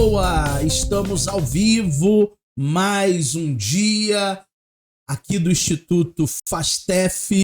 boa! Estamos ao vivo, mais um dia aqui do Instituto FASTEF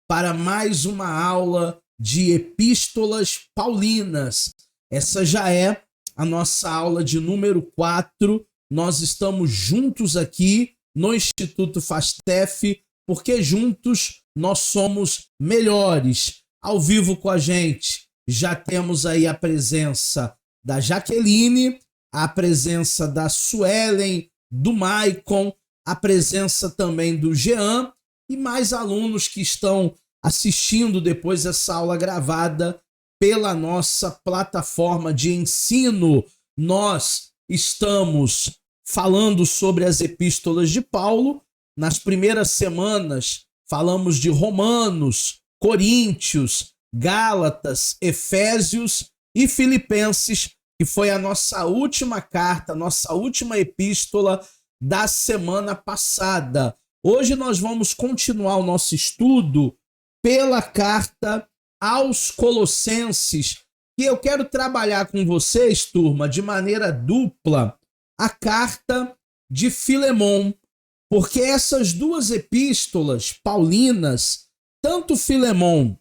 para mais uma aula de Epístolas Paulinas. Essa já é a nossa aula de número 4. Nós estamos juntos aqui no Instituto FASTEF porque juntos nós somos melhores. Ao vivo com a gente já temos aí a presença da Jaqueline, a presença da Suelen, do Maicon, a presença também do Jean e mais alunos que estão assistindo depois essa aula gravada pela nossa plataforma de ensino. Nós estamos falando sobre as epístolas de Paulo. Nas primeiras semanas falamos de Romanos, Coríntios, Gálatas, Efésios e Filipenses, que foi a nossa última carta, nossa última epístola da semana passada. Hoje nós vamos continuar o nosso estudo pela carta aos Colossenses, e eu quero trabalhar com vocês, turma, de maneira dupla, a carta de Filemon, porque essas duas epístolas paulinas, tanto Filemon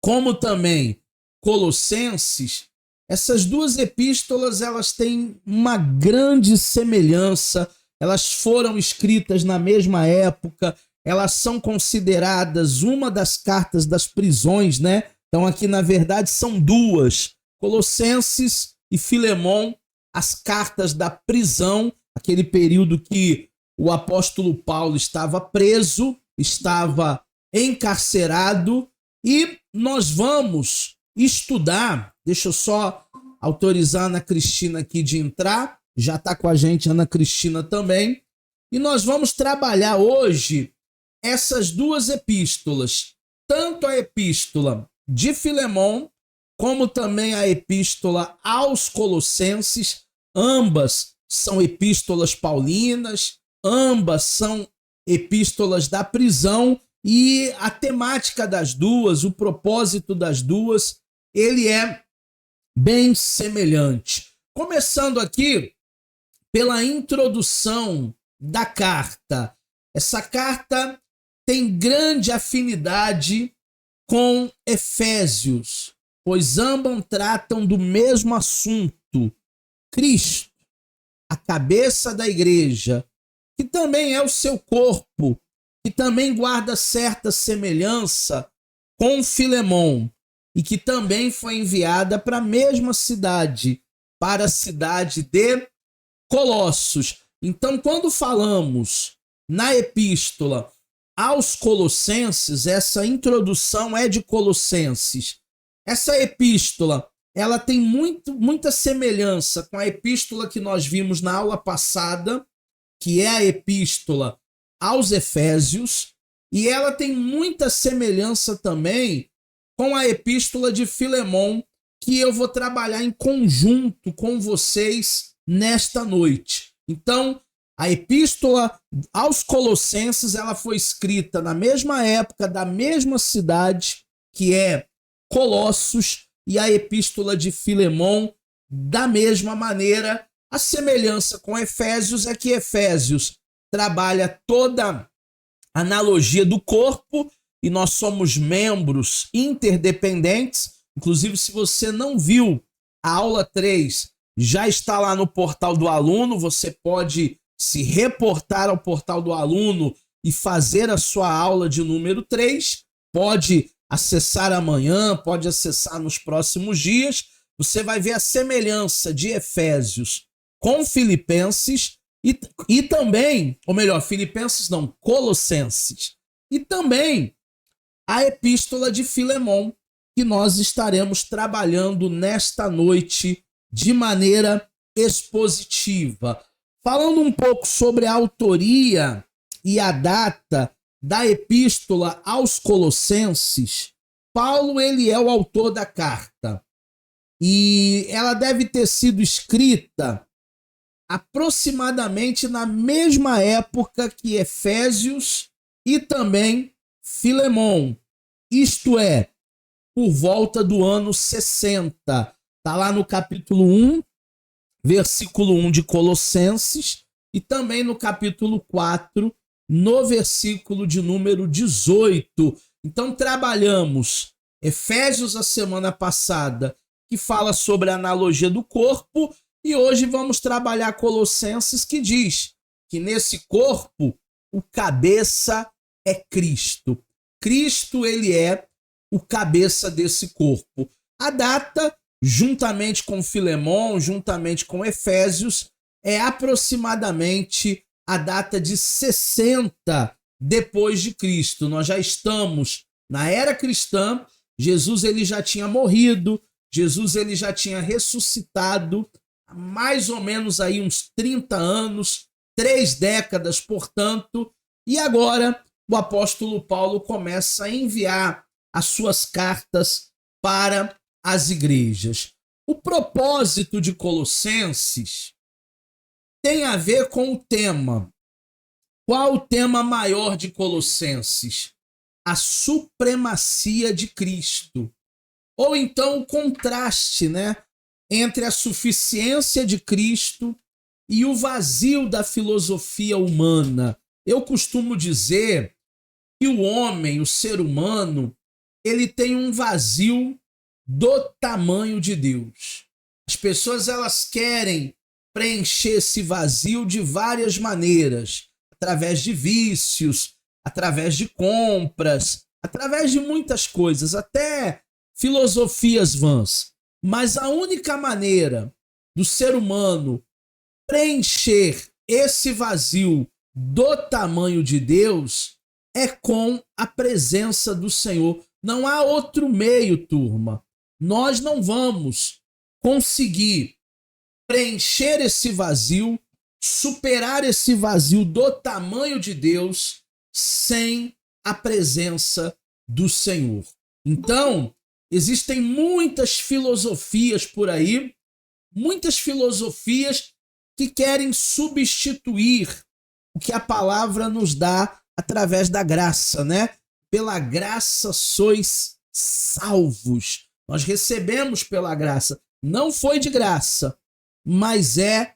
como também Colossenses, essas duas epístolas elas têm uma grande semelhança, elas foram escritas na mesma época, elas são consideradas uma das cartas das prisões, né? Então aqui na verdade são duas, Colossenses e Filemon, as cartas da prisão, aquele período que o apóstolo Paulo estava preso, estava encarcerado, e nós vamos estudar, deixa eu só autorizar a Ana Cristina aqui de entrar, já está com a gente a Ana Cristina também, e nós vamos trabalhar hoje essas duas epístolas, tanto a epístola de Filemon, como também a epístola aos Colossenses. Ambas são epístolas paulinas, ambas são epístolas da prisão, e a temática das duas, o propósito das duas, ele é bem semelhante. Começando aqui pela introdução da carta. Essa carta tem grande afinidade com Efésios, pois ambas tratam do mesmo assunto, Cristo, a cabeça da igreja, que também é o seu corpo, que também guarda certa semelhança com Filemon e que também foi enviada para a mesma cidade, para a cidade de Colossos. Então, quando falamos na epístola aos Colossenses, essa introdução é de Colossenses. Essa epístola, ela tem muita semelhança com a epístola que nós vimos na aula passada, que é a epístola aos Efésios, e ela tem muita semelhança também com a epístola de Filemon, que eu vou trabalhar em conjunto com vocês nesta noite. Então, a epístola aos Colossenses, ela foi escrita na mesma época, da mesma cidade, que é Colossos, e a epístola de Filemon, da mesma maneira. A semelhança com Efésios é que Efésios trabalha toda a analogia do corpo, e nós somos membros interdependentes. Inclusive, se você não viu a aula 3, já está lá no portal do aluno, você pode se reportar ao portal do aluno e fazer a sua aula de número 3, pode acessar amanhã, pode acessar nos próximos dias. Você vai ver a semelhança de Efésios com Filipenses e também, ou melhor, Filipenses não, Colossenses. E também a epístola de Filemon, que nós estaremos trabalhando nesta noite de maneira expositiva. Falando um pouco sobre a autoria e a data da epístola aos Colossenses, Paulo ele é o autor da carta. E ela deve ter sido escrita aproximadamente na mesma época que Efésios e também Filemon, isto é, por volta do ano 60. Está lá no capítulo 1 versículo 1 de Colossenses, e também no capítulo 4, no versículo de número 18. Então trabalhamos Efésios a semana passada, que fala sobre a analogia do corpo, e hoje vamos trabalhar Colossenses, que diz que nesse corpo o cabeça é Cristo. Cristo, ele é o cabeça desse corpo. A data, juntamente com Filemon, juntamente com Efésios, é aproximadamente a data de 60 depois de Cristo. Nós já estamos na era cristã. Jesus, ele já tinha morrido, Jesus, ele já tinha ressuscitado há mais ou menos aí uns 30 anos, 3 décadas, portanto, e agora o apóstolo Paulo começa a enviar as suas cartas para as igrejas. O propósito de Colossenses tem a ver com o tema. Qual o tema maior de Colossenses? A supremacia de Cristo. Ou então o contraste, né, entre a suficiência de Cristo e o vazio da filosofia humana. Eu costumo dizer que o homem, o ser humano, ele tem um vazio do tamanho de Deus. As pessoas, elas querem preencher esse vazio de várias maneiras, através de vícios, através de compras, através de muitas coisas, até filosofias vãs. Mas a única maneira do ser humano preencher esse vazio do tamanho de Deus é com a presença do Senhor. Não há outro meio, turma. Nós não vamos conseguir preencher esse vazio, superar esse vazio do tamanho de Deus sem a presença do Senhor. Então, existem muitas filosofias por aí, muitas filosofias que querem substituir o que a palavra nos dá através da graça, né? Pela graça sois salvos. Nós recebemos pela graça. Não foi de graça, mas é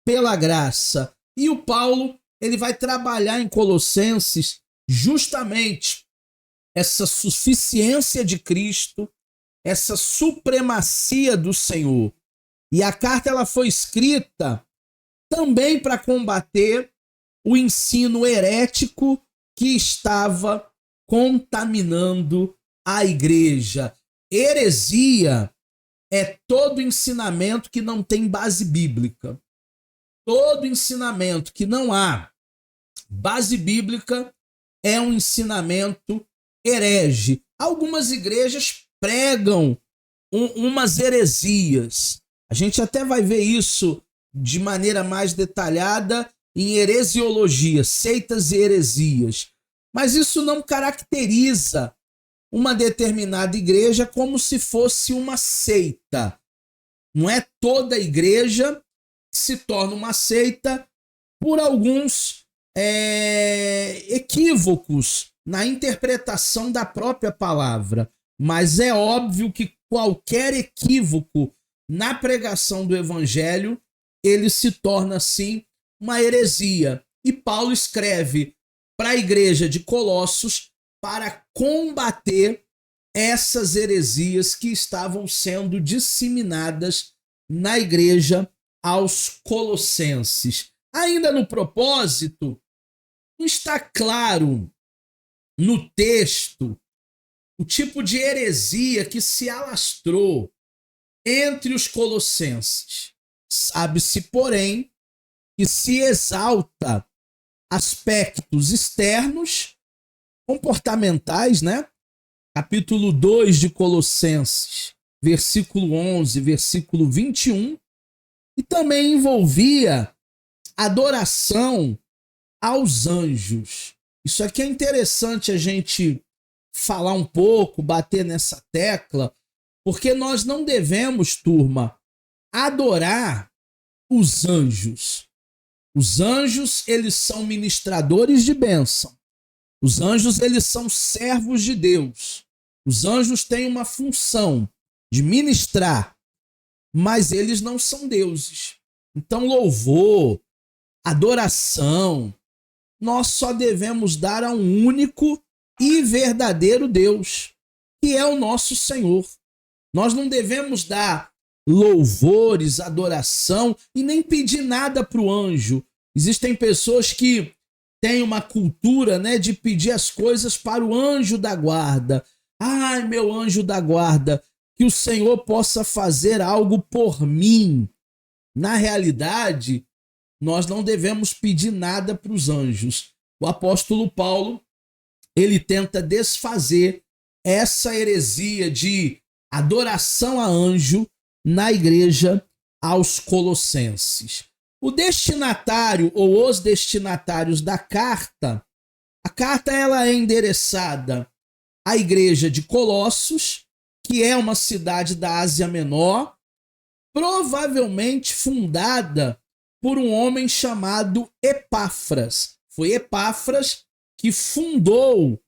pela graça. E o Paulo, ele vai trabalhar em Colossenses justamente essa suficiência de Cristo, essa supremacia do Senhor. E a carta, ela foi escrita também para combater o ensino herético que estava contaminando a igreja. Heresia é todo ensinamento que não tem base bíblica. Todo ensinamento que não há base bíblica é um ensinamento herege. Algumas igrejas pregam umas heresias. A gente até vai ver isso de maneira mais detalhada em heresiologia, seitas e heresias. Mas isso não caracteriza uma determinada igreja como se fosse uma seita. Não é toda igreja que se torna uma seita por alguns equívocos na interpretação da própria palavra. Mas é óbvio que qualquer equívoco na pregação do evangelho, ele se torna, sim, uma heresia. E Paulo escreve para a igreja de Colossos para combater essas heresias que estavam sendo disseminadas na igreja aos colossenses. Ainda no propósito, não está claro no texto o tipo de heresia que se alastrou entre os colossenses. Sabe-se, porém, que se exalta aspectos externos, comportamentais, né? Capítulo 2 de Colossenses, versículo 11, versículo 21, e também envolvia adoração aos anjos. Isso aqui é interessante a gente falar um pouco, bater nessa tecla, porque nós não devemos, turma, adorar os anjos. Os anjos, eles são ministradores de bênção. Os anjos, eles são servos de Deus. Os anjos têm uma função de ministrar, mas eles não são deuses. Então, louvor, adoração, nós só devemos dar a um único e verdadeiro Deus, que é o nosso Senhor. Nós não devemos dar louvores, adoração e nem pedir nada para o anjo. Existem pessoas que têm uma cultura, né, de pedir as coisas para o anjo da guarda. Ai, meu anjo da guarda, que o Senhor possa fazer algo por mim. Na realidade, nós não devemos pedir nada para os anjos. O apóstolo Paulo, ele tenta desfazer essa heresia de adoração a anjo na igreja aos Colossenses. O destinatário ou os destinatários da carta, a carta ela é endereçada à igreja de Colossos, que é uma cidade da Ásia Menor, provavelmente fundada por um homem chamado Epáfras. Foi Epáfras que fundou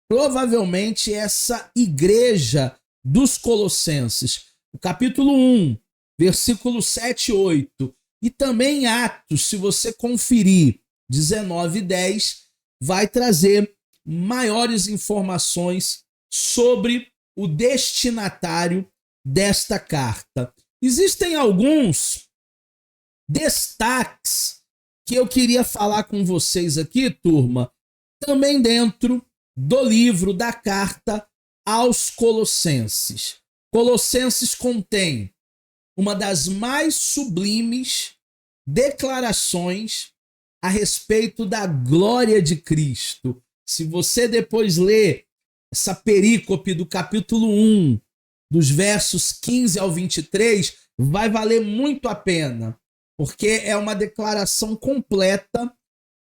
provavelmente essa igreja dos Colossenses. O capítulo 1, versículos 7 e 8, e também em Atos, se você conferir 19 e 10, vai trazer maiores informações sobre o destinatário desta carta. Existem alguns destaques que eu queria falar com vocês aqui, turma, também dentro do livro da carta aos Colossenses. Colossenses contém uma das mais sublimes declarações a respeito da glória de Cristo. Se você depois ler essa perícope do capítulo 1, dos versos 15 ao 23, vai valer muito a pena, porque é uma declaração completa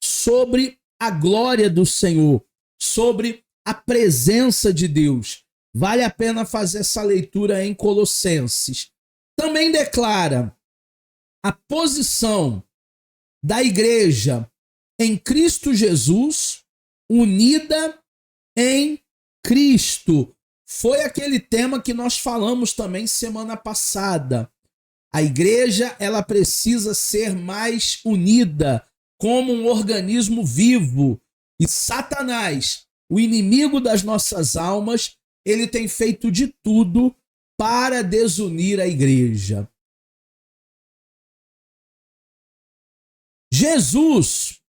sobre a glória do Senhor, sobre a presença de Deus. Vale a pena fazer essa leitura em Colossenses. Também declara a posição da igreja em Cristo Jesus, unida em Cristo. Foi aquele tema que nós falamos também semana passada. A igreja, ela precisa ser mais unida como um organismo vivo. E Satanás, o inimigo das nossas almas, ele tem feito de tudo para desunir a igreja. Jesus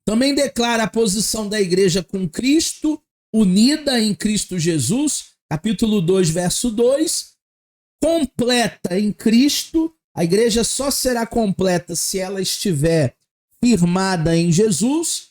também declara a posição da igreja com Cristo, unida em Cristo Jesus, capítulo 2, verso 2, completa em Cristo. A igreja só será completa se ela estiver firmada em Jesus,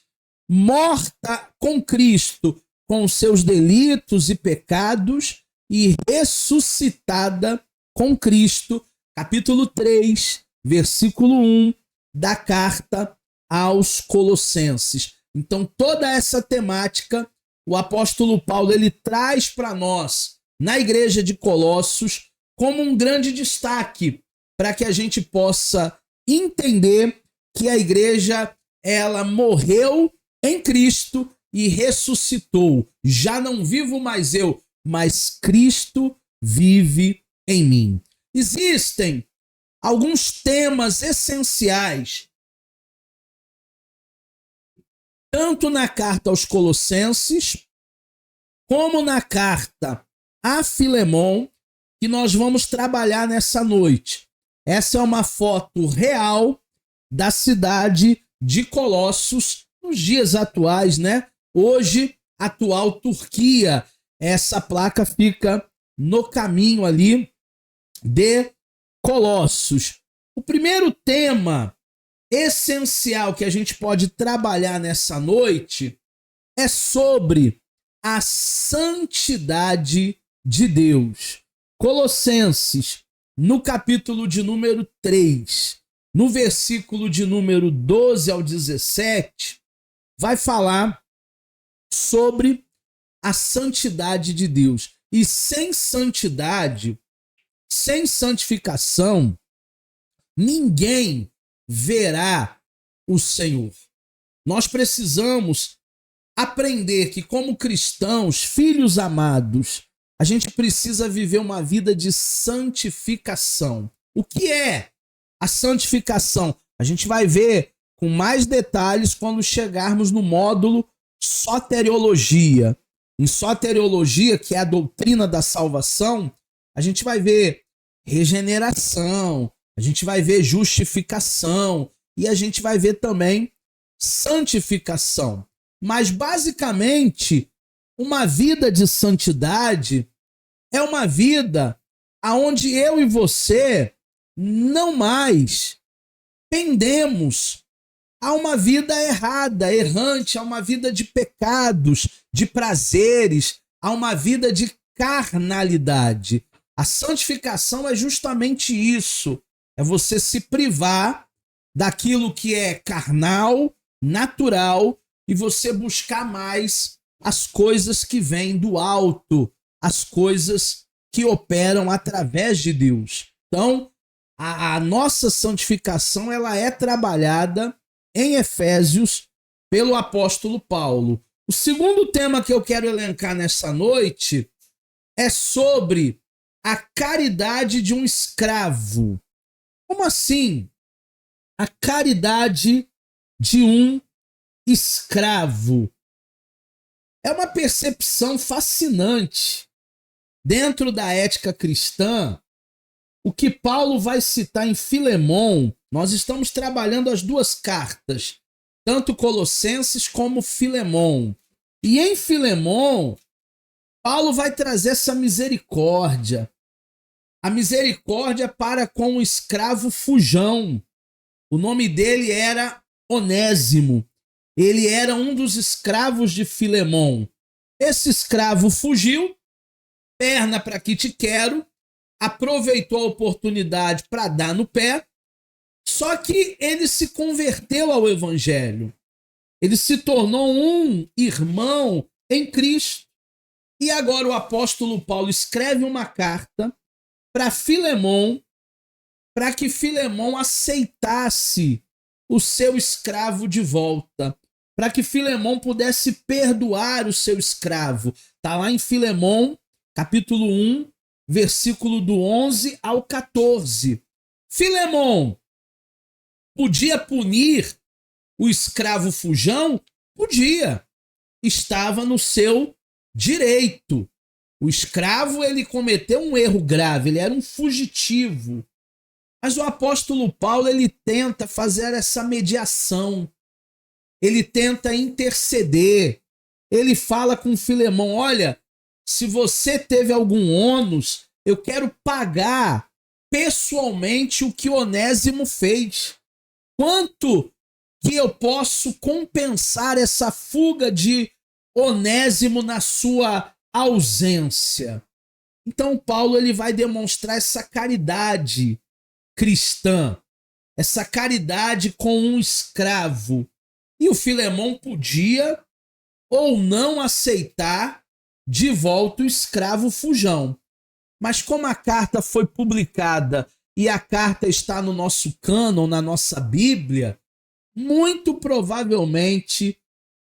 morta com Cristo, com seus delitos e pecados, e ressuscitada com Cristo, capítulo 3, versículo 1 da carta aos Colossenses. Então, toda essa temática, o apóstolo Paulo, ele traz para nós, na igreja de Colossos, como um grande destaque, para que a gente possa entender que a igreja, ela morreu em Cristo e ressuscitou. Já não vivo mais eu, mas Cristo vive em mim. Existem alguns temas essenciais, tanto na carta aos Colossenses, como na carta a Filemon, que nós vamos trabalhar nessa noite. Essa é uma foto real da cidade de Colossos, nos dias atuais, né? Hoje, atual Turquia. Essa placa fica no caminho ali de Colossos. O primeiro tema essencial que a gente pode trabalhar nessa noite é sobre a santidade de Deus. Colossenses, no capítulo de número 3, no versículo de número 12 ao 17, vai falar sobre a santidade de Deus. E sem santidade, sem santificação, ninguém verá o Senhor. Nós precisamos aprender que, como cristãos, filhos amados, a gente precisa viver uma vida de santificação. O que é a santificação? A gente vai ver com mais detalhes quando chegarmos no módulo soteriologia. Em soteriologia, que é a doutrina da salvação, a gente vai ver regeneração, a gente vai ver justificação e a gente vai ver também santificação. Mas, basicamente, uma vida de santidade é uma vida onde eu e você não mais pendemos a uma vida errada, errante, a uma vida de pecados, de prazeres, a uma vida de carnalidade. A santificação é justamente isso, é você se privar daquilo que é carnal, natural, e você buscar mais as coisas que vêm do alto, as coisas que operam através de Deus. Então, a nossa santificação ela é trabalhada em Efésios pelo apóstolo Paulo. O segundo tema que eu quero elencar nessa noite é sobre a caridade de um escravo. Como assim? A caridade de um escravo. É uma percepção fascinante. Dentro da ética cristã, o que Paulo vai citar em Filemon, nós estamos trabalhando as duas cartas, tanto Colossenses como Filemon. E em Filemon, Paulo vai trazer essa misericórdia. A misericórdia para com o escravo fujão. O nome dele era Onésimo. Ele era um dos escravos de Filemon. Esse escravo fugiu, perna para que te quero, aproveitou a oportunidade para dar no pé, só que ele se converteu ao evangelho. Ele se tornou um irmão em Cristo. E agora o apóstolo Paulo escreve uma carta para Filemon, para que Filemon aceitasse o seu escravo de volta, para que Filemon pudesse perdoar o seu escravo. Está lá em Filemon, capítulo 1, versículo do 11 ao 14. Filemon podia punir o escravo fujão? Podia. Estava no seu direito. O escravo ele cometeu um erro grave, ele era um fugitivo. Mas o apóstolo Paulo ele tenta fazer essa mediação. Ele tenta interceder. Ele fala com Filemon, olha, se você teve algum ônus, eu quero pagar pessoalmente o que Onésimo fez. Quanto que eu posso compensar essa fuga de Onésimo na sua ausência? Então Paulo ele vai demonstrar essa caridade cristã, essa caridade com um escravo. E o Filemon podia ou não aceitar de volta o escravo fujão. Mas como a carta foi publicada e a carta está no nosso cânon, na nossa Bíblia, muito provavelmente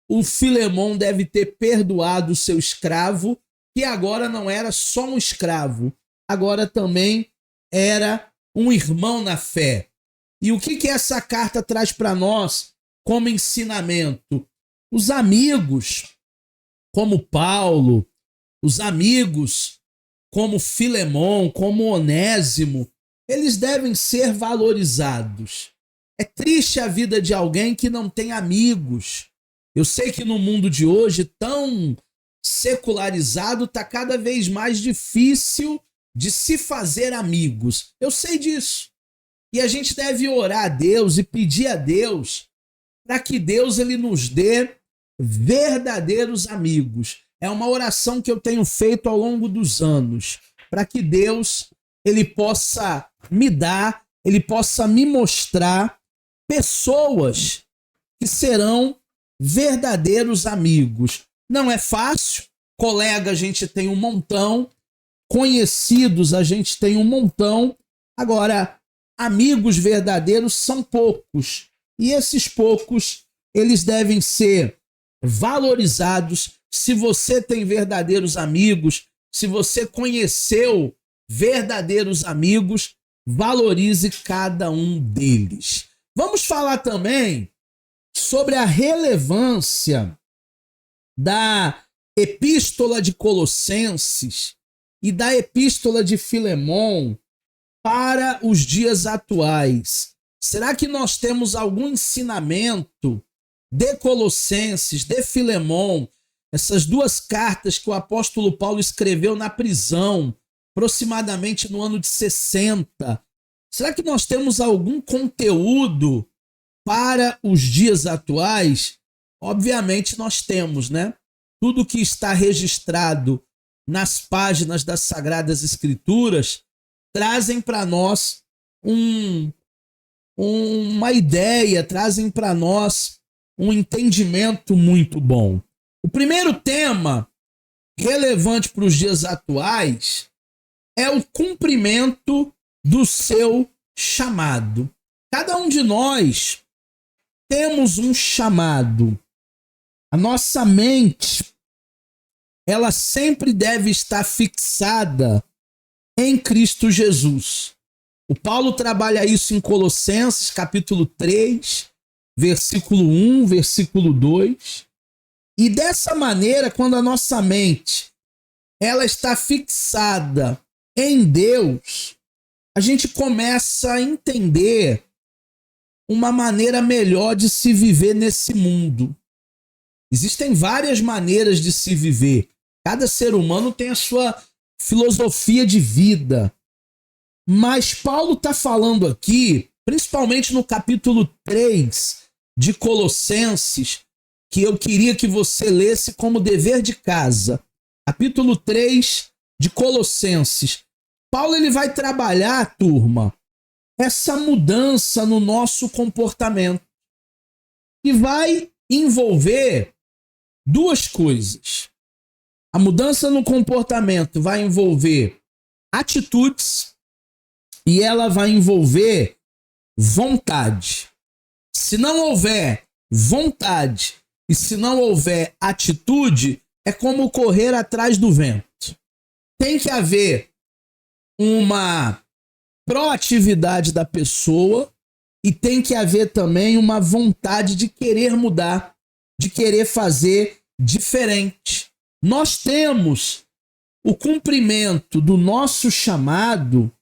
o Filemon deve ter perdoado o seu escravo, que agora não era só um escravo, agora também era um irmão na fé. E o que essa carta traz para nós como ensinamento? Os amigos, como Paulo, os amigos, como Filemon, como Onésimo, eles devem ser valorizados. É triste a vida de alguém que não tem amigos. Eu sei que no mundo de hoje, tão secularizado, está cada vez mais difícil de se fazer amigos. Eu sei disso. E a gente deve orar a Deus e pedir a Deus para que Deus ele nos dê verdadeiros amigos. É uma oração que eu tenho feito ao longo dos anos, para que Deus ele possa me dar, ele possa me mostrar pessoas que serão verdadeiros amigos. Não é fácil, colega a gente tem um montão, conhecidos a gente tem um montão, agora amigos verdadeiros são poucos, e esses poucos eles devem ser valorizados. Se você tem verdadeiros amigos, se você conheceu verdadeiros amigos, valorize cada um deles. Vamos falar também sobre a relevância da Epístola de Colossenses e da Epístola de Filemon para os dias atuais. Será que nós temos algum ensinamento de Colossenses, de Filemon, essas duas cartas que o apóstolo Paulo escreveu na prisão, aproximadamente no ano de 60? Será que nós temos algum conteúdo para os dias atuais? Obviamente nós temos, né? Tudo que está registrado nas páginas das Sagradas Escrituras trazem para nós uma ideia, trazem para nós um entendimento muito bom. O primeiro tema relevante para os dias atuais é o cumprimento do seu chamado. Cada um de nós temos um chamado. A nossa mente, ela sempre deve estar fixada em Cristo Jesus. O Paulo trabalha isso em Colossenses, capítulo 3, versículo 1, versículo 2. E dessa maneira, quando a nossa mente ela está fixada em Deus, a gente começa a entender uma maneira melhor de se viver nesse mundo. Existem várias maneiras de se viver. Cada ser humano tem a sua filosofia de vida. Mas Paulo está falando aqui, principalmente no capítulo 3 de Colossenses, que eu queria que você lesse como dever de casa. Capítulo 3 de Colossenses. Paulo ele vai trabalhar, turma, essa mudança no nosso comportamento. E vai envolver duas coisas. A mudança no comportamento vai envolver atitudes e ela vai envolver vontade. Se não houver vontade e se não houver atitude, é como correr atrás do vento. Tem que haver uma proatividade da pessoa e tem que haver também uma vontade de querer mudar, de querer fazer diferente. Nós temos o cumprimento do nosso chamado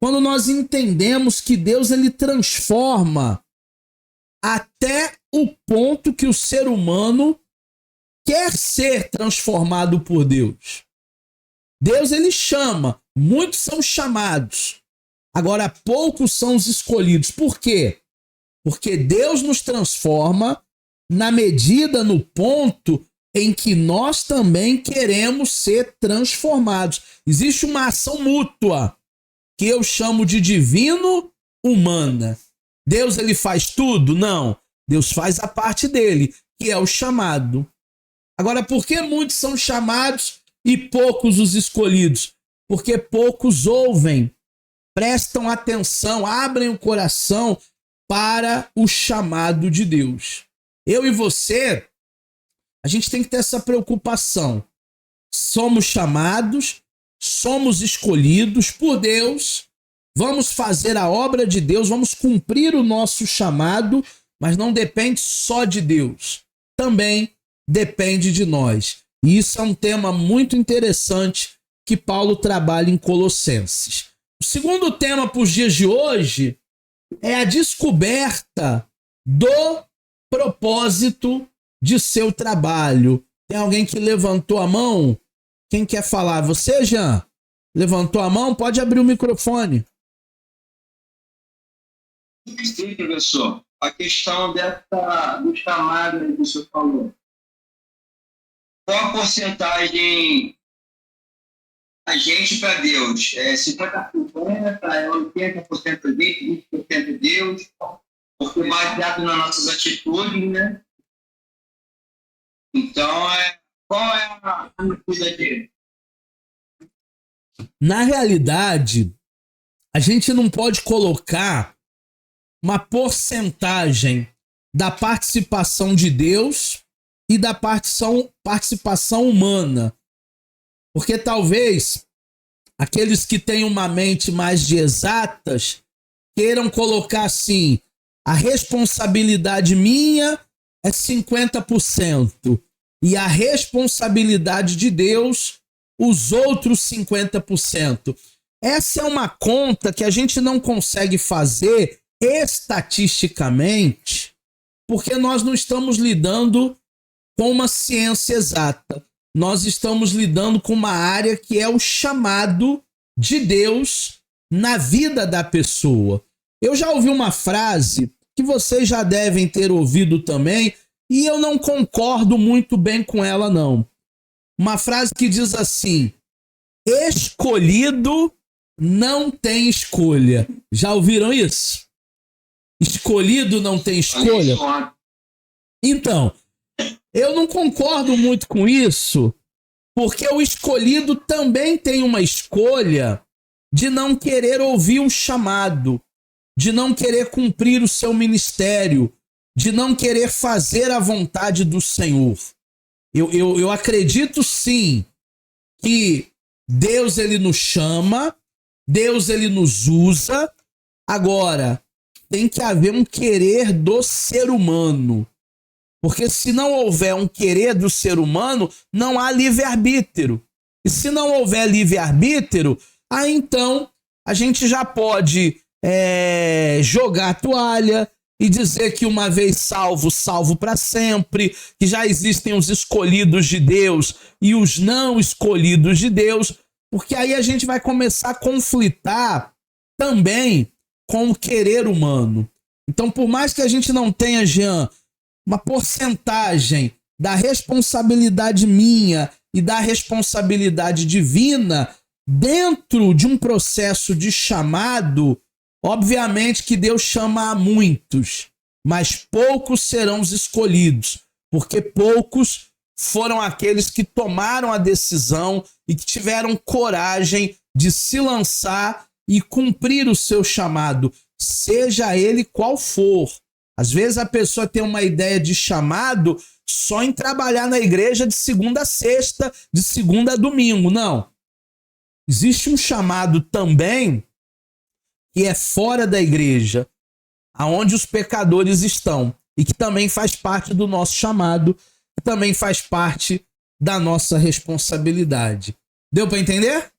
quando nós entendemos que Deus ele transforma até o ponto que o ser humano quer ser transformado por Deus. Deus ele chama, muitos são chamados, agora poucos são os escolhidos. Por quê? Porque Deus nos transforma na medida, no ponto em que nós também queremos ser transformados. Existe uma ação mútua que eu chamo de divino-humana. Deus ele faz tudo? Não. Deus faz a parte dele, que é o chamado. Agora, por que muitos são chamados e poucos os escolhidos? Porque poucos ouvem, prestam atenção, abrem o coração para o chamado de Deus. Eu e você, a gente tem que ter essa preocupação. Somos chamados, somos escolhidos por Deus, vamos fazer a obra de Deus, vamos cumprir o nosso chamado, mas não depende só de Deus, também depende de nós. E isso é um tema muito interessante que Paulo trabalha em Colossenses. O segundo tema para os dias de hoje é a descoberta do propósito de seu trabalho. Tem alguém que levantou a mão? Quem quer falar? Você, Jean? Levantou a mão? Pode abrir o microfone. Sim, professor. A questão do chamado que o senhor falou. Qual a porcentagem a gente para Deus? É 50%, é 80% de 20% Deus? Porque baseado nas nossas atitudes, né? Então, qual é a medida dele? Na realidade, a gente não pode colocar uma porcentagem da participação de Deus e da participação humana. Porque talvez aqueles que têm uma mente mais de exatas, queiram colocar assim, a responsabilidade minha é 50% e a responsabilidade de Deus, os outros 50%. Essa é uma conta que a gente não consegue fazer estatisticamente, porque nós não estamos lidando com uma ciência exata. Nós estamos lidando com uma área que é o chamado de Deus na vida da pessoa. Eu já ouvi uma frase que vocês já devem ter ouvido também, e eu não concordo muito bem com ela, não. Uma frase que diz assim: escolhido não tem escolha. Já ouviram isso? Escolhido não tem escolha? Então, eu não concordo muito com isso, porque o escolhido também tem uma escolha de não querer ouvir o chamado, de não querer cumprir o seu ministério, de não querer fazer a vontade do Senhor. Eu acredito sim que Deus ele nos chama, Deus ele nos usa. Agora, tem que haver um querer do ser humano. Porque se não houver um querer do ser humano, não há livre-arbítrio. E se não houver livre-arbítrio, aí então a gente já pode jogar a toalha e dizer que uma vez salvo, salvo para sempre, que já existem os escolhidos de Deus e os não escolhidos de Deus, porque aí a gente vai começar a conflitar também com o querer humano. Então, por mais que a gente não tenha, Jean, uma porcentagem da responsabilidade minha e da responsabilidade divina dentro de um processo de chamado, obviamente que Deus chama a muitos, mas poucos serão os escolhidos, porque poucos foram aqueles que tomaram a decisão e que tiveram coragem de se lançar e cumprir o seu chamado, seja ele qual for. Às vezes a pessoa tem uma ideia de chamado só em trabalhar na igreja de segunda a sexta, de segunda a domingo. Não. Existe um chamado também que é fora da igreja, aonde os pecadores estão, e que também faz parte do nosso chamado, que também faz parte da nossa responsabilidade. Deu para entender?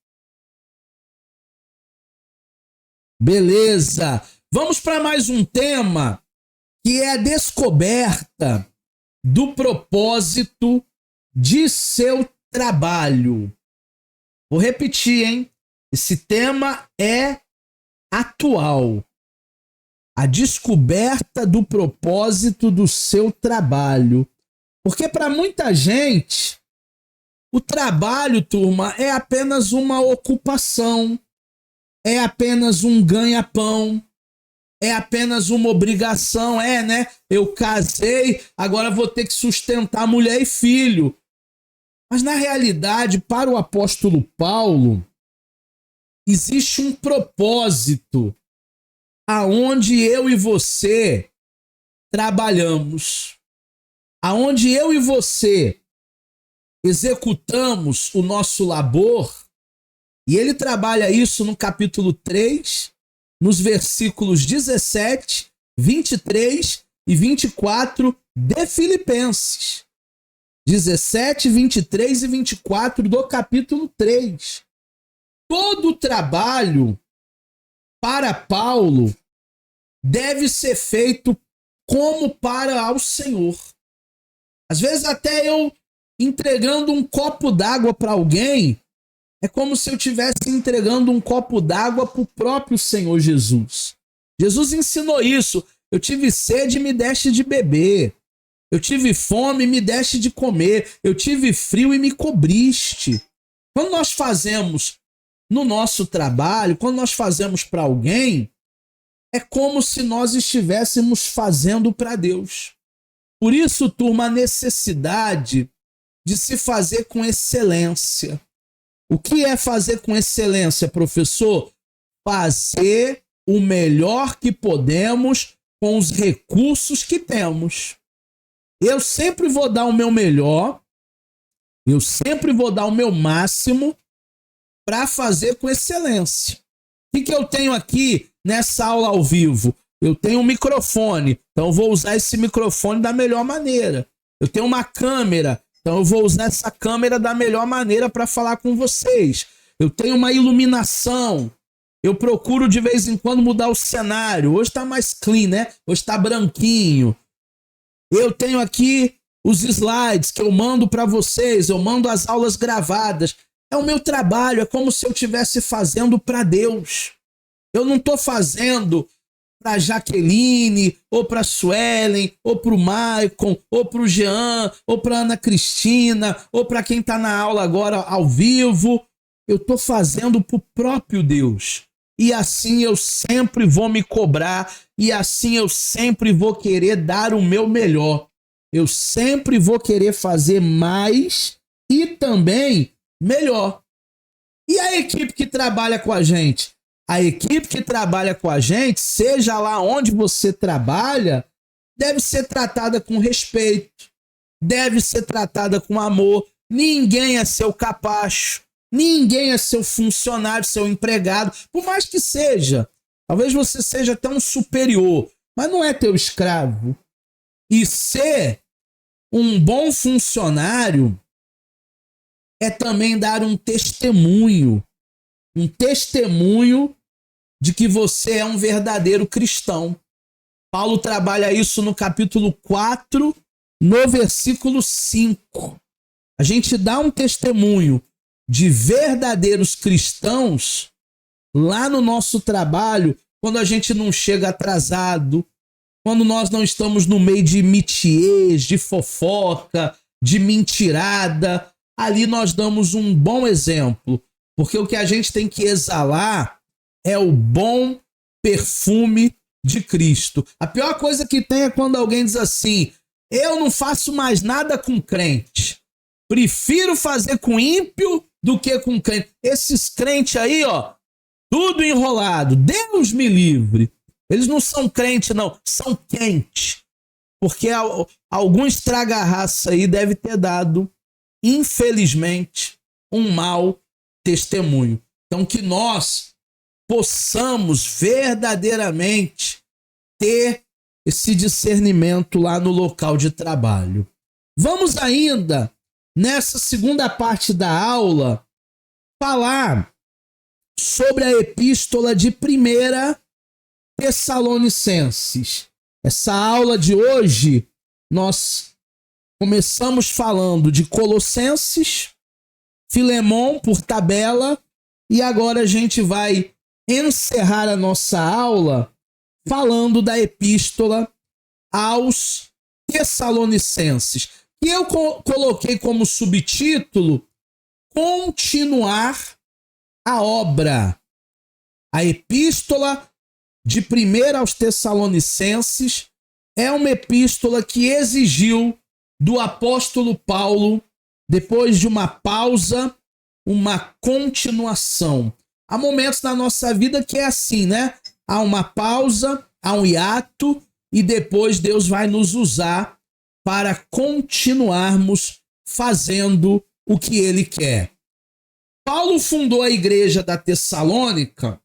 Beleza. Vamos para mais um tema, que é a descoberta do propósito de seu trabalho. Vou repetir, hein? Esse tema é atual. A descoberta do propósito do seu trabalho. Porque para muita gente, o trabalho, turma, é apenas uma ocupação, é apenas um ganha-pão, é apenas uma obrigação, né? Eu casei, agora vou ter que sustentar mulher e filho. Mas na realidade, para o apóstolo Paulo, existe um propósito aonde eu e você trabalhamos, aonde eu e você executamos o nosso labor, e ele trabalha isso no capítulo 3, nos versículos 17, 23 e 24 de Filipenses. 17, 23 e 24 do capítulo 3. Todo o trabalho para Paulo deve ser feito como para ao Senhor. Às vezes até eu entregando um copo d'água para alguém, é como se eu estivesse entregando um copo d'água para o próprio Senhor Jesus. Jesus ensinou isso. Eu tive sede, me deste de beber. Eu tive fome, me deste de comer. Eu tive frio e me cobriste. Quando nós fazemos no nosso trabalho, quando nós fazemos para alguém, é como se nós estivéssemos fazendo para Deus. Por isso, turma, a necessidade de se fazer com excelência. O que é fazer com excelência, professor? Fazer o melhor que podemos com os recursos que temos. Eu sempre vou dar o meu melhor, eu sempre vou dar o meu máximo, para fazer com excelência. O que eu tenho aqui nessa aula ao vivo? Eu tenho um microfone, então eu vou usar esse microfone da melhor maneira. Eu tenho uma câmera, então eu vou usar essa câmera da melhor maneira para falar com vocês. Eu tenho uma iluminação. Eu procuro de vez em quando mudar o cenário. Hoje está mais clean, né? Hoje está branquinho. Eu tenho aqui os slides que eu mando para vocês. Eu mando as aulas gravadas. É o meu trabalho. É como se eu estivesse fazendo para Deus. Eu não estou fazendo para Jaqueline, ou para Suelen, ou para o Maicon, ou para o Jean, ou para Ana Cristina, ou para quem está na aula agora ao vivo. Eu estou fazendo para o próprio Deus. E assim eu sempre vou me cobrar, e assim eu sempre vou querer dar o meu melhor. Eu sempre vou querer fazer mais e também melhor. E a equipe que trabalha com a gente? A equipe que trabalha com a gente, seja lá onde você trabalha, deve ser tratada com respeito, deve ser tratada com amor. Ninguém é seu capacho. Ninguém é seu funcionário, seu empregado, por mais que seja. Talvez você seja até um superior, mas não é teu escravo. E ser um bom funcionário é também dar um testemunho de que você é um verdadeiro cristão. Paulo trabalha isso no capítulo 4, no versículo 5. A gente dá um testemunho de verdadeiros cristãos lá no nosso trabalho, quando a gente não chega atrasado, quando nós não estamos no meio de métiers, de fofoca, de mentirada. Ali nós damos um bom exemplo, porque o que a gente tem que exalar é o bom perfume de Cristo. A pior coisa que tem é quando alguém diz assim: eu não faço mais nada com crente. Prefiro fazer com ímpio do que com crente. Esses crentes aí, ó, tudo enrolado. Deus me livre. Eles não são crente, não. São quente. Porque algum estraga-raça aí deve ter dado, infelizmente, um mau testemunho. Então, que nós possamos verdadeiramente ter esse discernimento lá no local de trabalho. Vamos ainda, nessa segunda parte da aula, falar sobre a epístola de 1 Tessalonicenses. Essa aula de hoje, nós começamos falando de Colossenses, Filemon por tabela, e agora a gente vai encerrar a nossa aula falando da epístola aos Tessalonicenses, que eu coloquei como subtítulo Continuar a obra. A epístola de 1 aos Tessalonicenses é uma epístola que exigiu do apóstolo Paulo, depois de uma pausa, uma continuação. Há momentos na nossa vida que é assim, né? Há uma pausa, há um hiato, e depois Deus vai nos usar para continuarmos fazendo o que Ele quer. Paulo fundou a igreja da Tessalônica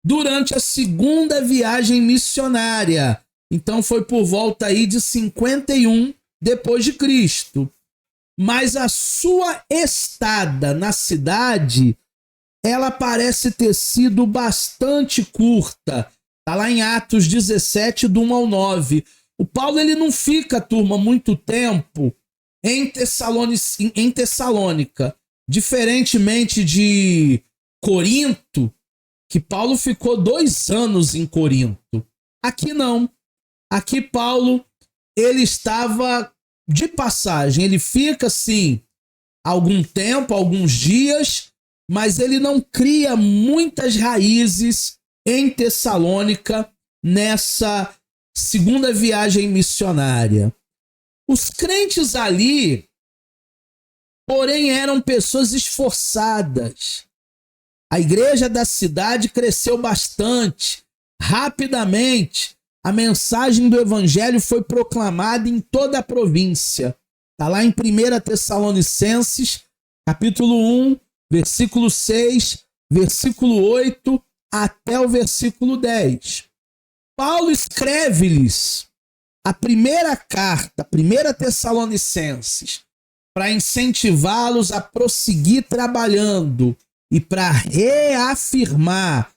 durante a segunda viagem missionária. Então foi por volta aí de 51 depois de Cristo. Mas a sua estada na cidade, ela parece ter sido bastante curta. Está lá em Atos 17, do 1 ao 9. O Paulo ele não fica, turma, muito tempo em Tessalônica. Diferentemente de Corinto, que Paulo ficou 2 anos em Corinto. Aqui não. Aqui Paulo, ele estava de passagem. Ele fica, assim, algum tempo, alguns dias, mas ele não cria muitas raízes em Tessalônica nessa segunda viagem missionária. Os crentes ali, porém, eram pessoas esforçadas. A igreja da cidade cresceu bastante, rapidamente. A mensagem do evangelho foi proclamada em toda a província. Está lá em 1 Tessalonicenses, capítulo 1, versículo 6, versículo 8 até o versículo 10. Paulo escreve-lhes a primeira carta, 1 Tessalonicenses, para incentivá-los a prosseguir trabalhando e para reafirmar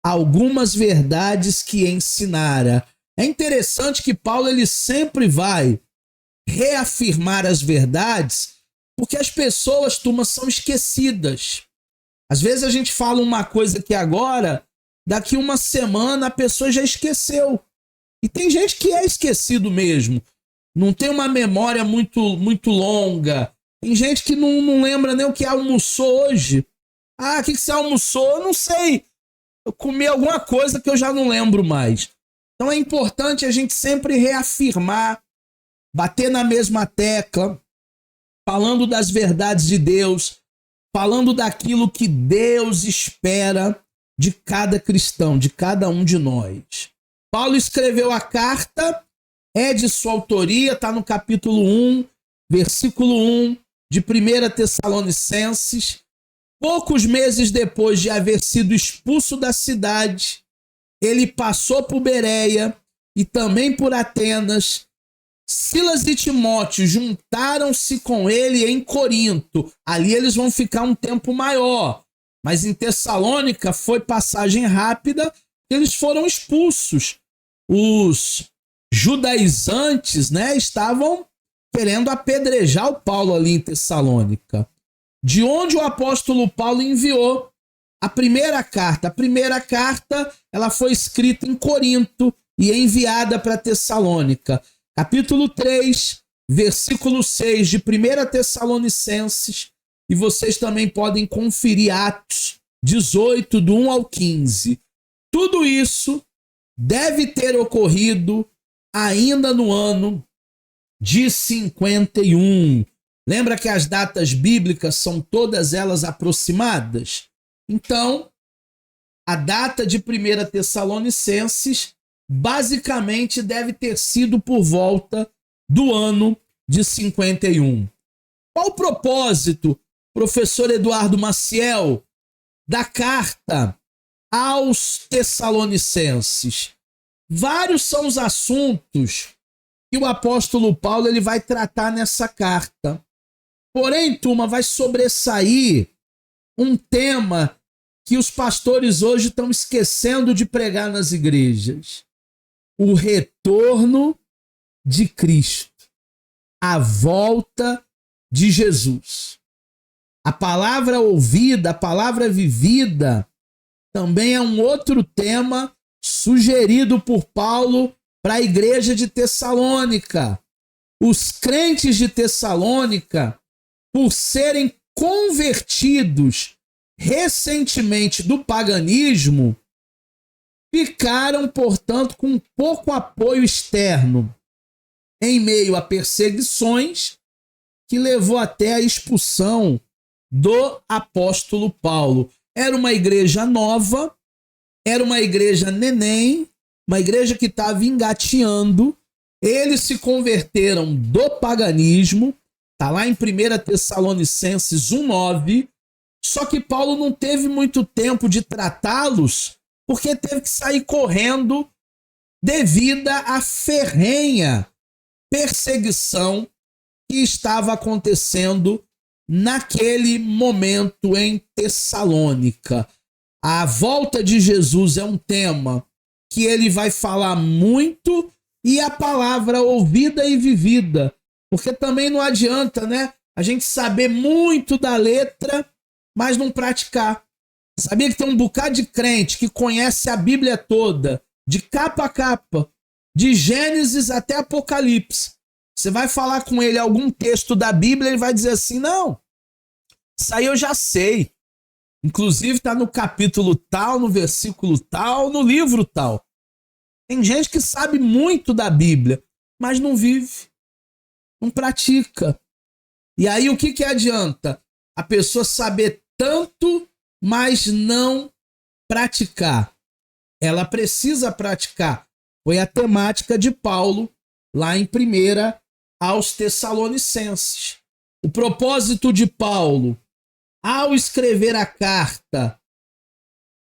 algumas verdades que ensinara. É interessante que Paulo ele sempre vai reafirmar as verdades, porque as pessoas, turma, são esquecidas. Às vezes a gente fala uma coisa que agora, daqui uma semana a pessoa já esqueceu. E tem gente que é esquecido mesmo. Não tem uma memória muito longa. Tem gente que não lembra nem o que almoçou hoje. Ah, o que você almoçou? Eu não sei. Eu comi alguma coisa que eu já não lembro mais. Então é importante a gente sempre reafirmar, bater na mesma tecla, falando das verdades de Deus, falando daquilo que Deus espera de cada cristão, de cada um de nós. Paulo escreveu a carta, é de sua autoria, está no capítulo 1, versículo 1 de 1 Tessalonicenses. Poucos meses depois de haver sido expulso da cidade, ele passou por Bereia e também por Atenas. Silas e Timóteo juntaram-se com ele em Corinto. Ali eles vão ficar um tempo maior. Mas em Tessalônica foi passagem rápida, eles foram expulsos. Os judaizantes, estavam querendo apedrejar o Paulo ali em Tessalônica. De onde o apóstolo Paulo enviou a primeira carta. A primeira carta ela foi escrita em Corinto e enviada para Tessalônica. Capítulo 3, versículo 6 de 1 Tessalonicenses. E vocês também podem conferir Atos 18, do 1 ao 15. Tudo isso deve ter ocorrido ainda no ano de 51. Lembra que as datas bíblicas são todas elas aproximadas? Então, a data de 1 Tessalonicenses basicamente deve ter sido por volta do ano de 51. Qual o propósito, professor Eduardo Maciel, da carta aos Tessalonicenses? Vários são os assuntos que o apóstolo Paulo ele vai tratar nessa carta. Porém, turma, vai sobressair um tema que os pastores hoje estão esquecendo de pregar nas igrejas. O retorno de Cristo. A volta de Jesus. A palavra ouvida, a palavra vivida, também é um outro tema sugerido por Paulo para a igreja de Tessalônica. Os crentes de Tessalônica, por serem convertidos recentemente do paganismo, ficaram, portanto, com pouco apoio externo, em meio a perseguições que levou até a expulsão do apóstolo Paulo. Era uma igreja nova, era uma igreja neném, uma igreja que estava engateando. Eles se converteram do paganismo, está lá em 1 Tessalonicenses 1,9. Só que Paulo não teve muito tempo de tratá-los, porque teve que sair correndo devido à ferrenha perseguição que estava acontecendo naquele momento em Tessalônica. A volta de Jesus é um tema que ele vai falar muito, e a palavra ouvida e vivida, porque também não adianta, a gente saber muito da letra, mas não praticar. Sabia que tem um bocado de crente que conhece a Bíblia toda, de capa a capa, de Gênesis até Apocalipse. Você vai falar com ele algum texto da Bíblia, ele vai dizer assim, não, isso aí eu já sei. Inclusive está no capítulo tal, no versículo tal, no livro tal. Tem gente que sabe muito da Bíblia, mas não vive, não pratica. E aí o que adianta? A pessoa saber tanto, mas não praticar. Ela precisa praticar. Foi a temática de Paulo lá em 1 aos Tessalonicenses. O propósito de Paulo ao escrever a carta,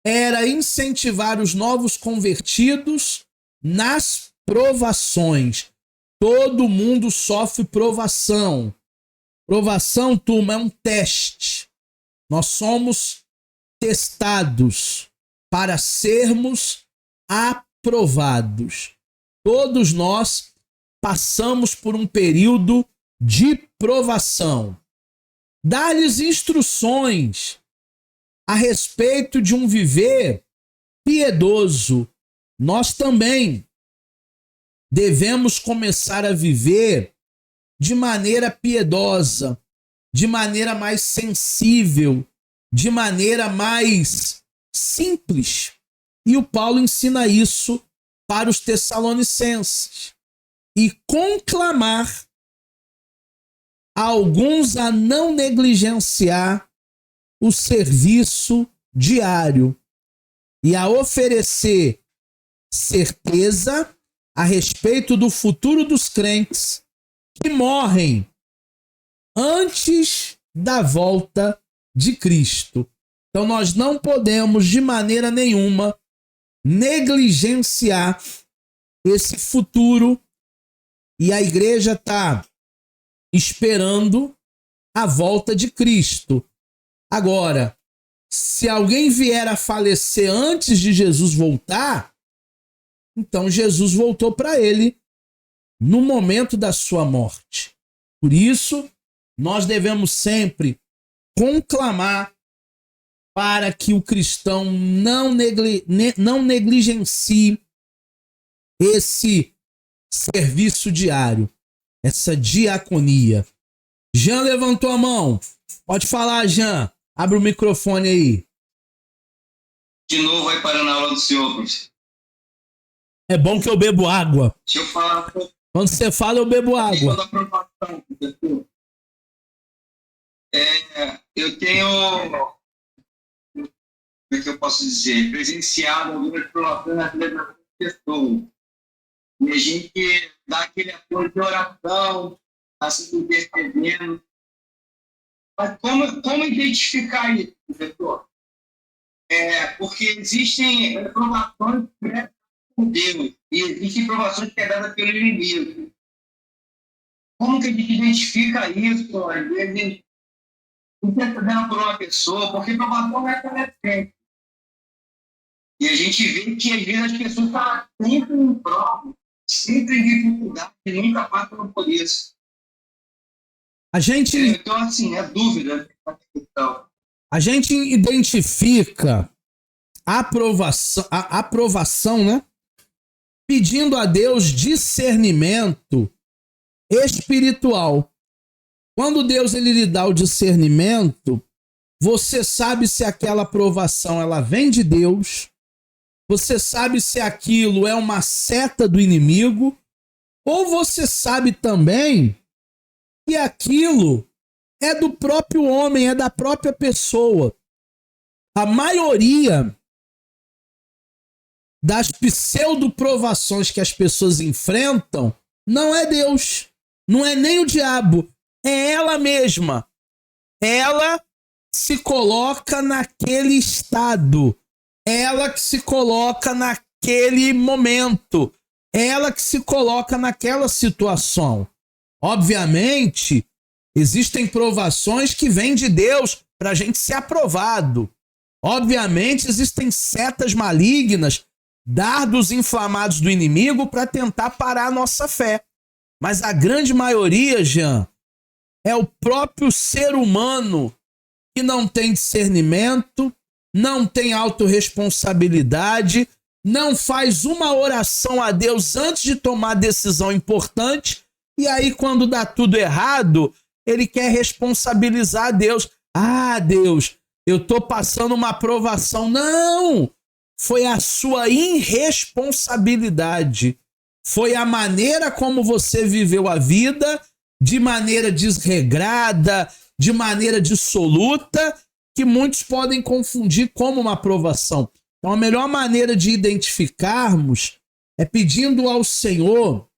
era incentivar os novos convertidos nas provações. Todo mundo sofre provação. Provação, turma, é um teste. Nós somos testados para sermos aprovados. Todos nós passamos por um período de provação. Dar-lhes instruções a respeito de um viver piedoso. Nós também devemos começar a viver de maneira piedosa, de maneira mais sensível, de maneira mais simples. E o Paulo ensina isso para os Tessalonicenses. E conclamar alguns a não negligenciar o serviço diário e a oferecer certeza a respeito do futuro dos crentes que morrem antes da volta de Cristo. Então nós não podemos de maneira nenhuma negligenciar esse futuro, e a igreja está esperando a volta de Cristo. Agora, se alguém vier a falecer antes de Jesus voltar, então Jesus voltou para ele no momento da sua morte. Por isso, nós devemos sempre conclamar para que o cristão não negligencie esse serviço diário, essa diaconia. Jean levantou a mão. Pode falar, Jean. Abre o microfone aí. De novo vai parar na aula do senhor, professor. É bom que eu bebo água. Deixa eu falar. Quando você fala, eu bebo água. Eu tenho, como é que eu posso dizer, presenciado algumas provações na vida das pessoas. E a gente dá aquele apoio de oração, assim, intercedendo. Mas como identificar isso, professor? Porque existem provações que é com Deus e existem provações que é dada pelo inimigo. Como que a gente identifica isso? Às vezes, intercedendo por uma pessoa, porque provação é adolescente. E a gente vê que às vezes as pessoas estão sempre em prova, sempre em dificuldade, e nunca passam por isso. Então, assim, é dúvida. A gente identifica a aprovação, né? Pedindo a Deus discernimento espiritual. Quando Deus ele lhe dá o discernimento, você sabe se aquela aprovação ela vem de Deus, você sabe se aquilo é uma seta do inimigo, ou você sabe também que aquilo é do próprio homem, é da própria pessoa. A maioria das pseudo-provações que as pessoas enfrentam não é Deus, não é nem o diabo, é ela mesma. Ela se coloca naquele estado, ela que se coloca naquele momento, ela que se coloca naquela situação. Obviamente, existem provações que vêm de Deus para a gente ser aprovado. Obviamente, existem setas malignas, dardos inflamados do inimigo para tentar parar a nossa fé. Mas a grande maioria, Jean, é o próprio ser humano que não tem discernimento, não tem autorresponsabilidade, não faz uma oração a Deus antes de tomar decisão importante, e aí quando dá tudo errado, ele quer responsabilizar a Deus. Ah, Deus, eu estou passando uma provação. Não! Foi a sua irresponsabilidade. Foi a maneira como você viveu a vida, de maneira desregrada, de maneira dissoluta, que muitos podem confundir como uma aprovação. Então, a melhor maneira de identificarmos é pedindo ao Senhor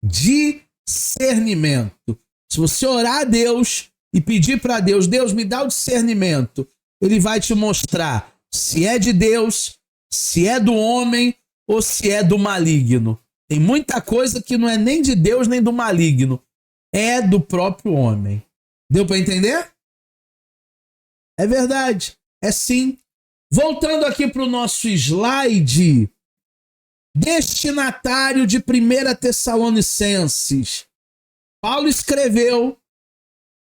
discernimento. Se você orar a Deus e pedir para Deus, Deus, me dá o discernimento, ele vai te mostrar se é de Deus, se é do homem ou se é do maligno. Tem muita coisa que não é nem de Deus nem do maligno, é do próprio homem. Deu para entender? É verdade, é sim. Voltando aqui para o nosso slide, destinatário de 1 Tessalonicenses. Paulo escreveu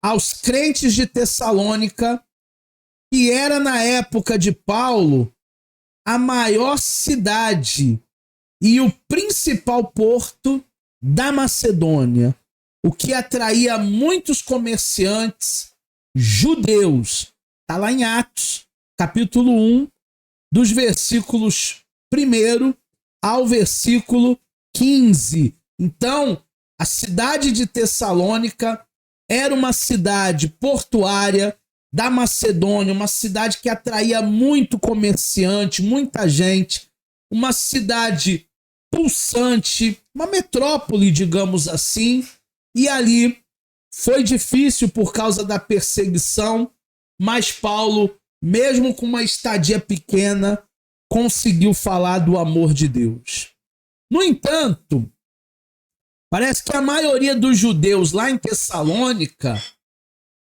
aos crentes de Tessalônica, que era na época de Paulo a maior cidade e o principal porto da Macedônia, o que atraía muitos comerciantes judeus. Está lá em Atos, capítulo 1, dos versículos 1 ao versículo 15. Então, a cidade de Tessalônica era uma cidade portuária da Macedônia, uma cidade que atraía muito comerciante, muita gente, uma cidade pulsante, uma metrópole, digamos assim, e ali foi difícil por causa da perseguição, mas Paulo, mesmo com uma estadia pequena, conseguiu falar do amor de Deus. No entanto, parece que a maioria dos judeus lá em Tessalônica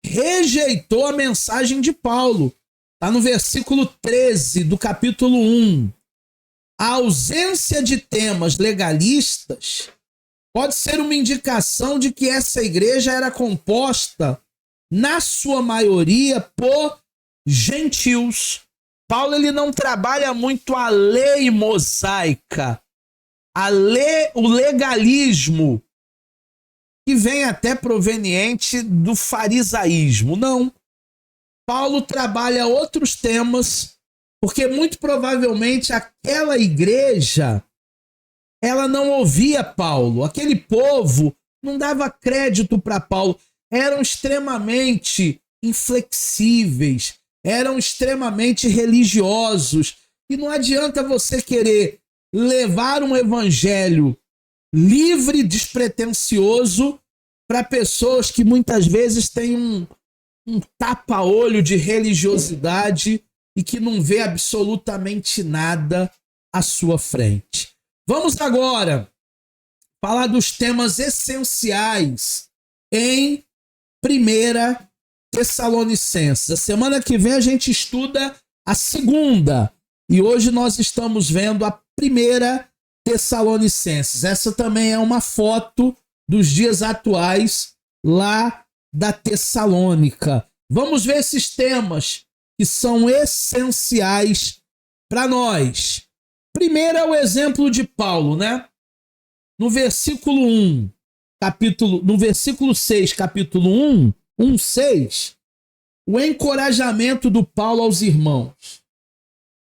rejeitou a mensagem de Paulo. Está no versículo 13 do capítulo 1. A ausência de temas legalistas pode ser uma indicação de que essa igreja era composta, na sua maioria, por gentios. Paulo ele não trabalha muito a lei mosaica, o legalismo, que vem até proveniente do farisaísmo. Não. Paulo trabalha outros temas, porque muito provavelmente aquela igreja, ela não ouvia Paulo. Aquele povo não dava crédito para Paulo. Eram extremamente inflexíveis, eram extremamente religiosos. E não adianta você querer levar um evangelho livre, despretensioso, para pessoas que muitas vezes têm um tapa-olho de religiosidade e que não vê absolutamente nada à sua frente. Vamos agora falar dos temas essenciais em 1 Tessalonicenses. A semana que vem a gente estuda a segunda e hoje nós estamos vendo a 1 Tessalonicenses. Essa também é uma foto dos dias atuais lá da Tessalônica. Vamos ver esses temas que são essenciais para nós. Primeiro é o exemplo de Paulo, né? No versículo 1, no versículo 6, capítulo 1:6, o encorajamento do Paulo aos irmãos,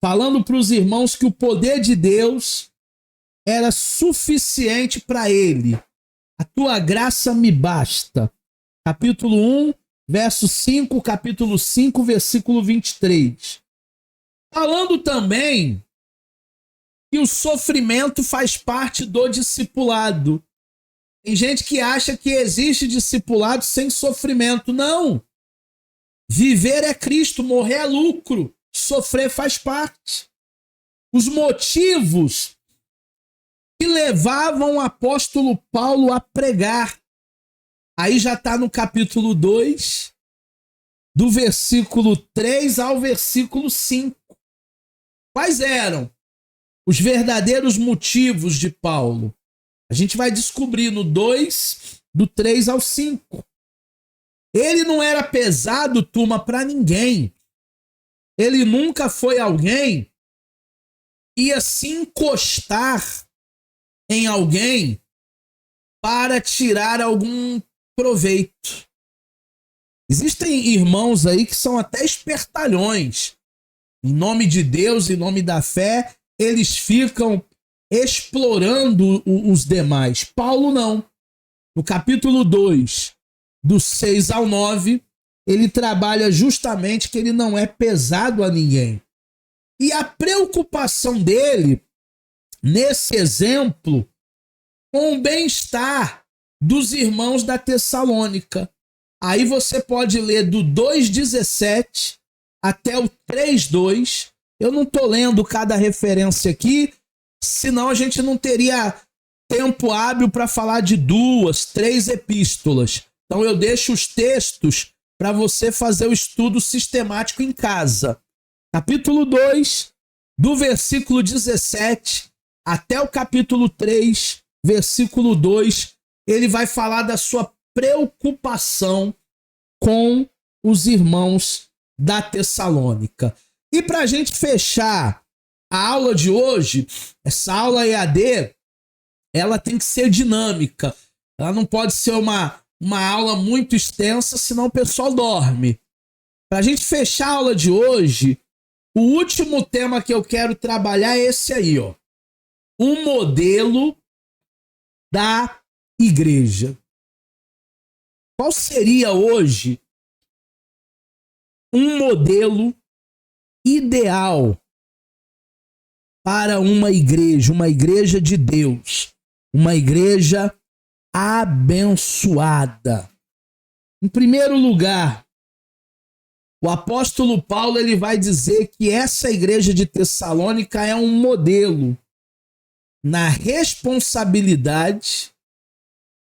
falando para os irmãos que o poder de Deus era suficiente para ele. A tua graça me basta. Capítulo 1, verso 5, capítulo 5, versículo 23. Falando também que o sofrimento faz parte do discipulado. Tem gente que acha que existe discipulado sem sofrimento. Não. Viver é Cristo, morrer é lucro, sofrer faz parte. Os motivos que levavam o apóstolo Paulo a pregar. Aí já está no capítulo 2, do versículo 3 ao versículo 5. Quais eram os verdadeiros motivos de Paulo? A gente vai descobrir no 2, do 3 ao 5. Ele não era pesado, turma, para ninguém. Ele nunca foi alguém que ia se encostar em alguém para tirar algum proveito. Existem irmãos aí que são até espertalhões. Em nome de Deus, em nome da fé, eles ficam explorando os demais. Paulo não. No capítulo 2, do 6 ao 9, ele trabalha justamente que ele não é pesado a ninguém. E a preocupação dele, nesse exemplo, com o bem-estar dos irmãos da Tessalônica. Aí você pode ler do 2,17 até o 3,2. Eu não estou lendo cada referência aqui, senão a gente não teria tempo hábil para falar de 2, 3 epístolas. Então eu deixo os textos para você fazer o estudo sistemático em casa. Capítulo 2, do versículo 17 até o capítulo 3, versículo 2, ele vai falar da sua preocupação com os irmãos da Tessalônica. E para a gente fechar a aula de hoje, essa aula EAD, ela tem que ser dinâmica. Ela não pode ser uma aula muito extensa, senão o pessoal dorme. Para a gente fechar a aula de hoje, o último tema que eu quero trabalhar é esse aí, ó. O modelo da igreja. Qual seria hoje um modelo ideal para uma igreja de Deus, uma igreja abençoada? Em primeiro lugar, o apóstolo Paulo ele vai dizer que essa igreja de Tessalônica é um modelo na responsabilidade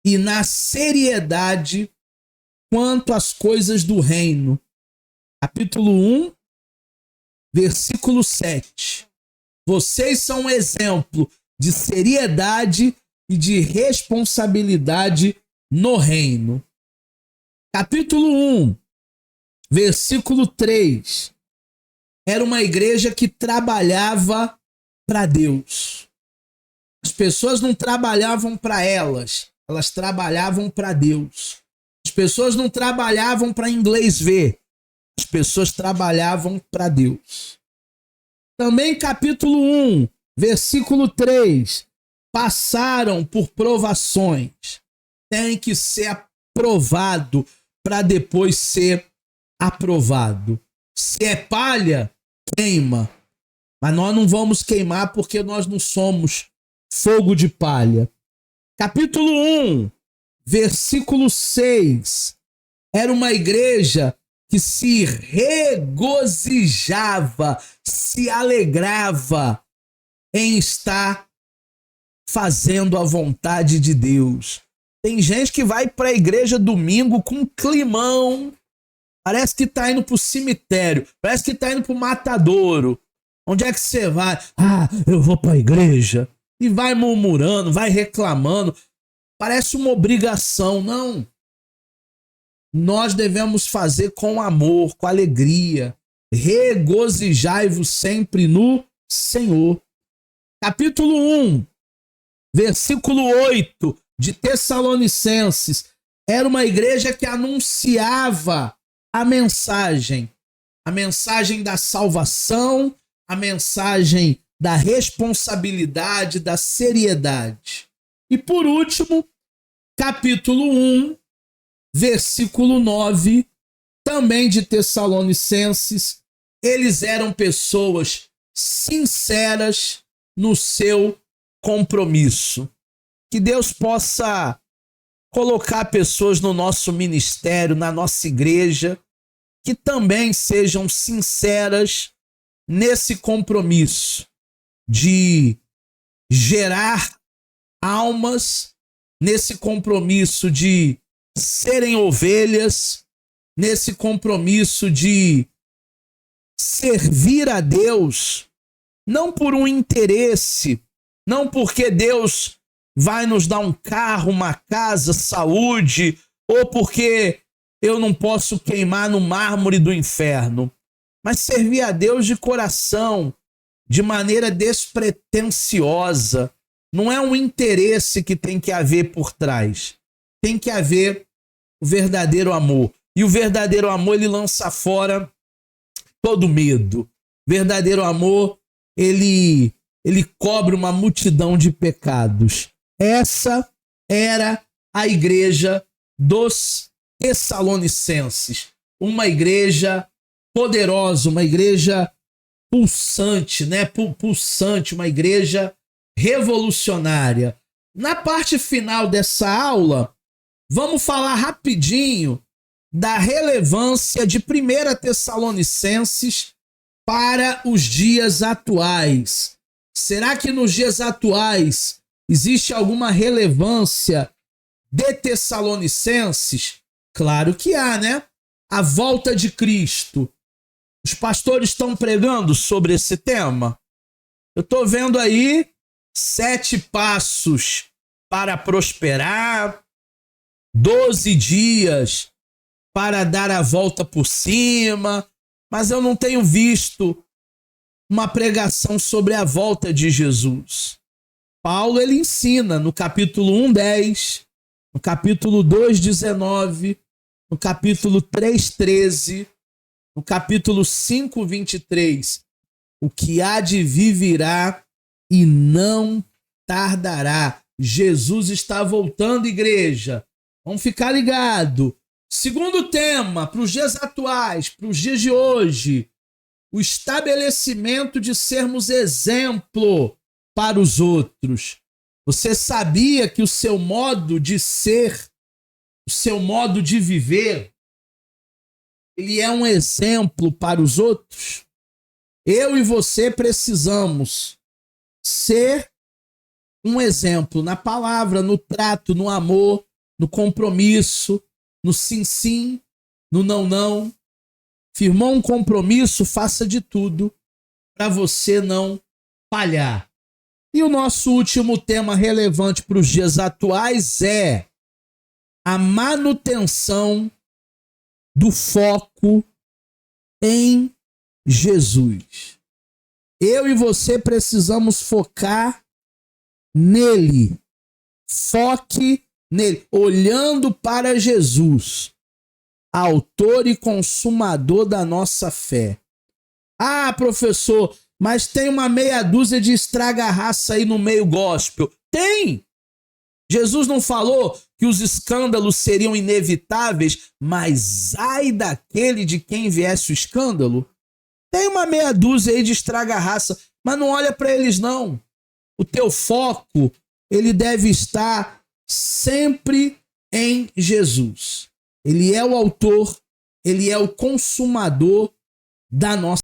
e na seriedade quanto às coisas do reino. Capítulo 1, versículo 7. Vocês são um exemplo de seriedade e de responsabilidade no reino. Capítulo 1, versículo 3. Era uma igreja que trabalhava para Deus. As pessoas não trabalhavam para elas, elas trabalhavam para Deus. As pessoas não trabalhavam para inglês ver, as pessoas trabalhavam para Deus. Também capítulo 1, versículo 3. Passaram por provações. Tem que ser aprovado para depois ser aprovado. Se é palha, queima. Mas nós não vamos queimar porque nós não somos fogo de palha. Capítulo 1, versículo 6. Era uma igreja que se regozijava, se alegrava em estar fazendo a vontade de Deus. Tem gente que vai para a igreja domingo com um climão, parece que está indo para o cemitério, parece que está indo para o matadouro. Onde é que você vai? Ah, eu vou para a igreja. E vai murmurando, vai reclamando. Parece uma obrigação. Não. Nós devemos fazer com amor, com alegria. Regozijai-vos sempre no Senhor. Capítulo 1, versículo 8 de Tessalonicenses. Era uma igreja que anunciava a mensagem da salvação, a mensagem da responsabilidade, da seriedade. E por último, capítulo 1, versículo 9, também de Tessalonicenses. Eles eram pessoas sinceras no seu compromisso. Que Deus possa colocar pessoas no nosso ministério, na nossa igreja, que também sejam sinceras nesse compromisso de gerar almas, nesse compromisso de serem ovelhas, nesse compromisso de servir a Deus, não por um interesse, não porque Deus vai nos dar um carro, uma casa, saúde, ou porque eu não posso queimar no mármore do inferno, mas servir a Deus de coração, de maneira despretensiosa. Não é um interesse que tem que haver por trás. Tem que haver o verdadeiro amor. E o verdadeiro amor, ele lança fora todo medo. O verdadeiro amor, ele cobre uma multidão de pecados. Essa era a igreja dos Tessalonicenses. Uma igreja poderosa, uma igreja pulsante, né? Pulsante, uma igreja revolucionária. Na parte final dessa aula, vamos falar rapidinho da relevância de 1 Tessalonicenses para os dias atuais. Será que nos dias atuais existe alguma relevância de Tessalonicenses? Claro que há, né? A volta de Cristo. Os pastores estão pregando sobre esse tema. Eu estou vendo aí 7 passos para prosperar, 12 dias para dar a volta por cima, mas eu não tenho visto uma pregação sobre a volta de Jesus. Paulo, ele ensina no capítulo 1:10, no capítulo 2:19, no capítulo 3:13, no capítulo 5:23, o que há de vir virá e não tardará. Jesus está voltando, igreja. Vamos ficar ligado. Segundo tema, para os dias atuais, para os dias de hoje, o estabelecimento de sermos exemplo para os outros. Você sabia que o seu modo de ser, o seu modo de viver, ele é um exemplo para os outros? Eu e você precisamos ser um exemplo na palavra, no trato, no amor, no compromisso, no sim, no não. Firmou um compromisso, faça de tudo para você não falhar. E o nosso último tema relevante para os dias atuais é a manutenção do foco em Jesus. Eu e você precisamos focar nele. Foque nele, olhando para Jesus, autor e consumador da nossa fé. Ah, professor, mas tem uma meia dúzia de estraga-raça aí no meio gospel. Tem! Jesus não falou que os escândalos seriam inevitáveis, mas ai daquele de quem viesse o escândalo. Tem uma meia dúzia aí de estraga-raça, mas não olha para eles não. O teu foco, ele deve estar sempre em Jesus. Ele é o autor, ele é o consumador da nossa